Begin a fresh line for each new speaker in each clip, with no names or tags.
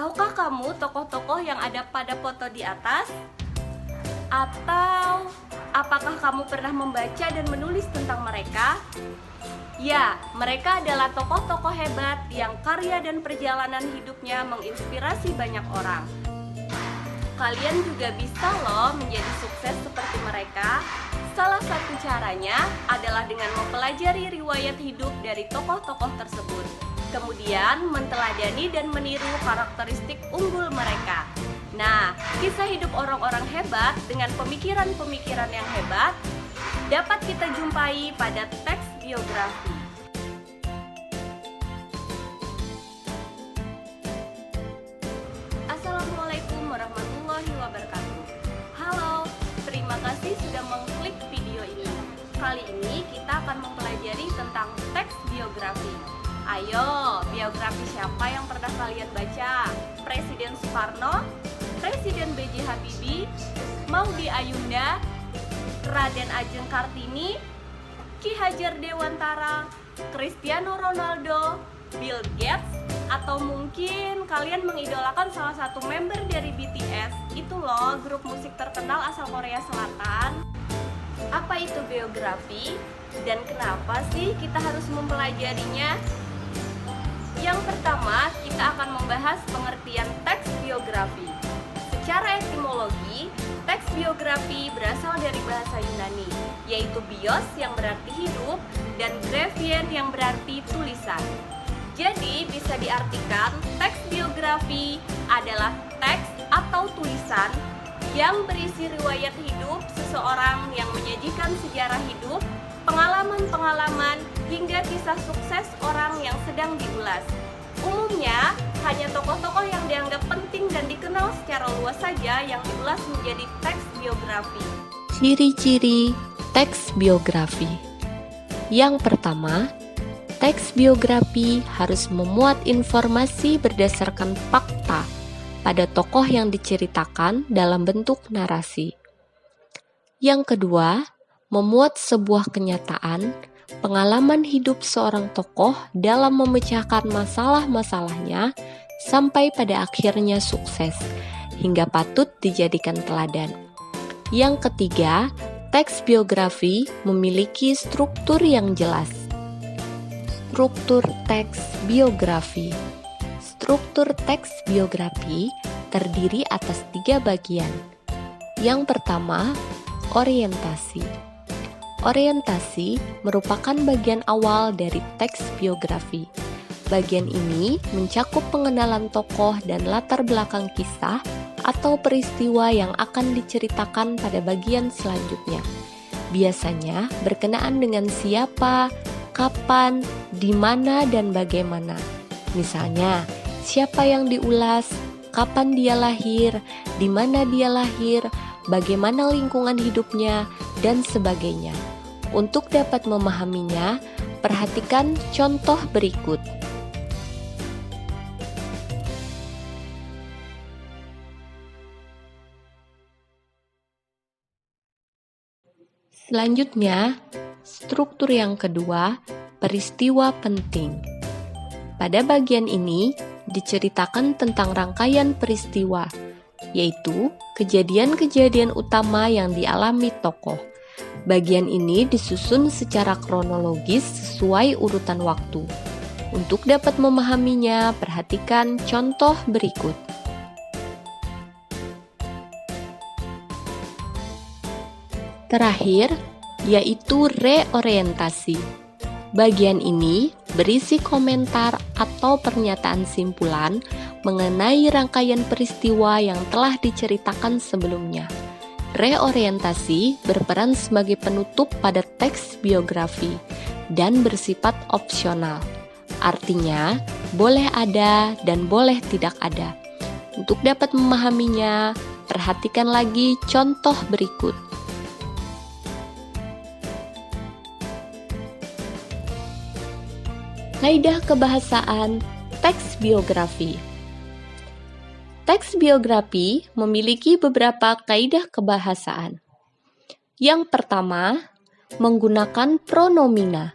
Tahukah kamu tokoh-tokoh yang ada pada foto di atas? Atau apakah kamu pernah membaca dan menulis tentang mereka? Ya, mereka adalah tokoh-tokoh hebat yang karya dan perjalanan hidupnya menginspirasi banyak orang. Kalian juga bisa loh menjadi sukses seperti mereka. Salah satu caranya adalah dengan mempelajari riwayat hidup dari tokoh-tokoh tersebut. Kemudian menteladani dan meniru karakteristik unggul mereka. Nah, kisah hidup orang-orang hebat dengan pemikiran-pemikiran yang hebat dapat kita jumpai pada teks biografi. Assalamualaikum warahmatullahi wabarakatuh. Halo, terima kasih sudah mengklik video ini. Kali ini kita akan mempelajari tentang teks biografi. Ayo, biografi siapa yang pernah kalian baca? Presiden Soekarno, Presiden B.J. Habibie, Maudy Ayunda, Raden Ajeng Kartini, Ki Hajar Dewantara, Cristiano Ronaldo, Bill Gates, atau mungkin kalian mengidolakan salah satu member dari BTS, itu loh grup musik terkenal asal Korea Selatan. Apa itu biografi dan kenapa sih kita harus mempelajarinya? Yang pertama, kita akan membahas pengertian teks biografi. Secara etimologi, teks biografi berasal dari bahasa Yunani, yaitu bios yang berarti hidup dan grafien yang berarti tulisan. Jadi bisa diartikan teks biografi adalah teks atau tulisan yang berisi riwayat hidup seseorang yang menyajikan sejarah hidup, pengalaman-pengalaman, hingga kisah sukses orang yang sedang diulas. Umumnya, hanya tokoh-tokoh yang dianggap penting dan dikenal secara luas saja yang diulas menjadi teks biografi.
Ciri-ciri teks biografi. Yang pertama, teks biografi harus memuat informasi berdasarkan fakta pada tokoh yang diceritakan dalam bentuk narasi. Yang kedua, memuat sebuah kenyataan, pengalaman hidup seorang tokoh dalam memecahkan masalah-masalahnya sampai pada akhirnya sukses, hingga patut dijadikan teladan. Yang ketiga, teks biografi memiliki struktur yang jelas. Struktur teks biografi. Struktur teks biografi terdiri atas 3 bagian. Yang pertama, orientasi. Orientasi merupakan bagian awal dari teks biografi. Bagian ini mencakup pengenalan tokoh dan latar belakang kisah atau peristiwa yang akan diceritakan pada bagian selanjutnya. Biasanya berkenaan dengan siapa, kapan, di mana, dan bagaimana. Misalnya, siapa yang diulas, kapan dia lahir, di mana dia lahir, bagaimana lingkungan hidupnya, dan sebagainya. Untuk dapat memahaminya, perhatikan contoh berikut. Selanjutnya, struktur yang kedua, peristiwa penting. Pada bagian ini, diceritakan tentang rangkaian peristiwa, yaitu kejadian-kejadian utama yang dialami tokoh. Bagian ini disusun secara kronologis sesuai urutan waktu. Untuk dapat memahaminya, perhatikan contoh berikut. Terakhir, yaitu reorientasi. Bagian ini berisi komentar atau pernyataan simpulan mengenai rangkaian peristiwa yang telah diceritakan sebelumnya. Reorientasi berperan sebagai penutup pada teks biografi dan bersifat opsional. Artinya, boleh ada dan boleh tidak ada. Untuk dapat memahaminya, perhatikan lagi contoh berikut. Kaidah kebahasaan teks biografi. Teks biografi memiliki beberapa kaidah kebahasaan. Yang pertama, menggunakan pronomina,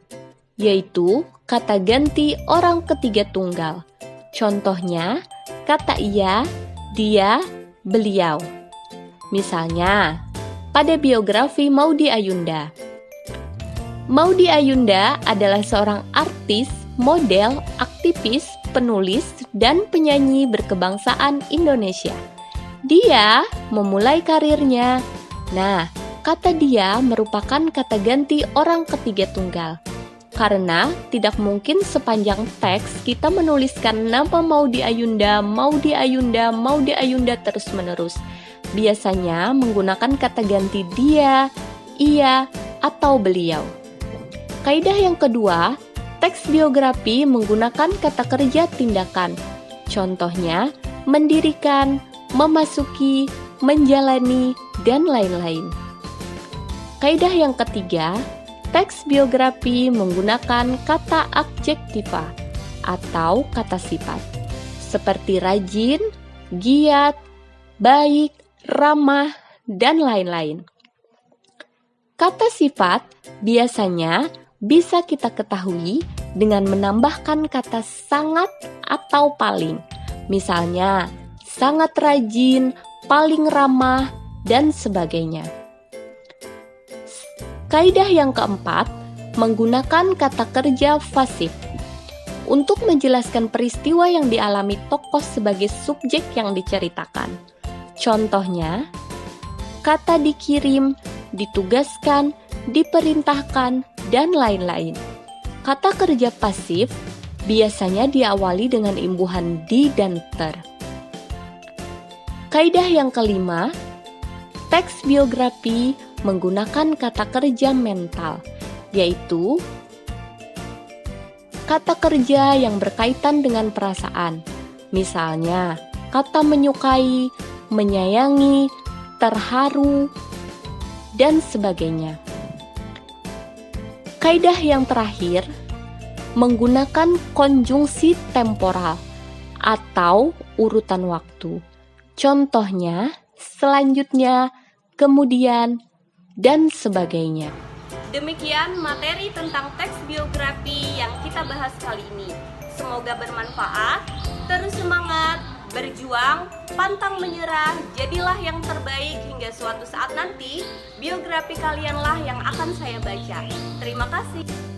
yaitu kata ganti orang ketiga tunggal. Contohnya, kata ia, dia, beliau. Misalnya, pada biografi Maudy Ayunda. Maudy Ayunda adalah seorang artis, model, aktivis, penulis, dan penyanyi berkebangsaan Indonesia. Dia memulai karirnya. Nah, kata dia merupakan kata ganti orang ketiga tunggal. Karena tidak mungkin sepanjang teks kita menuliskan nama Maudy Ayunda, Maudy Ayunda, Maudy Ayunda terus-menerus. Biasanya menggunakan kata ganti dia, ia, atau beliau. Kaidah yang kedua, teks biografi menggunakan kata kerja tindakan. Contohnya, mendirikan, memasuki, menjalani, dan lain-lain. Kaidah yang ketiga, teks biografi menggunakan kata adjektiva atau kata sifat, seperti rajin, giat, baik, ramah, dan lain-lain. Kata sifat biasanya bisa kita ketahui dengan menambahkan kata sangat atau paling. Misalnya, sangat rajin, paling ramah, dan sebagainya. Kaidah yang keempat, menggunakan kata kerja pasif untuk menjelaskan peristiwa yang dialami tokoh sebagai subjek yang diceritakan. Contohnya, kata dikirim, ditugaskan, diperintahkan, dan lain-lain. Kata kerja pasif biasanya diawali dengan imbuhan di dan ter. Kaidah yang kelima, teks biografi menggunakan kata kerja mental, yaitu kata kerja yang berkaitan dengan perasaan. Misalnya, kata menyukai, menyayangi, terharu, dan sebagainya. Kaidah yang terakhir, menggunakan konjungsi temporal atau urutan waktu. Contohnya, selanjutnya, kemudian, dan sebagainya.
Demikian materi tentang teks biografi yang kita bahas kali ini. Semoga bermanfaat. Terus semangat, berjuang, pantang menyerah, jadilah yang terbaik hingga suatu saat nanti biografi kalianlah yang akan saya baca. Terima kasih.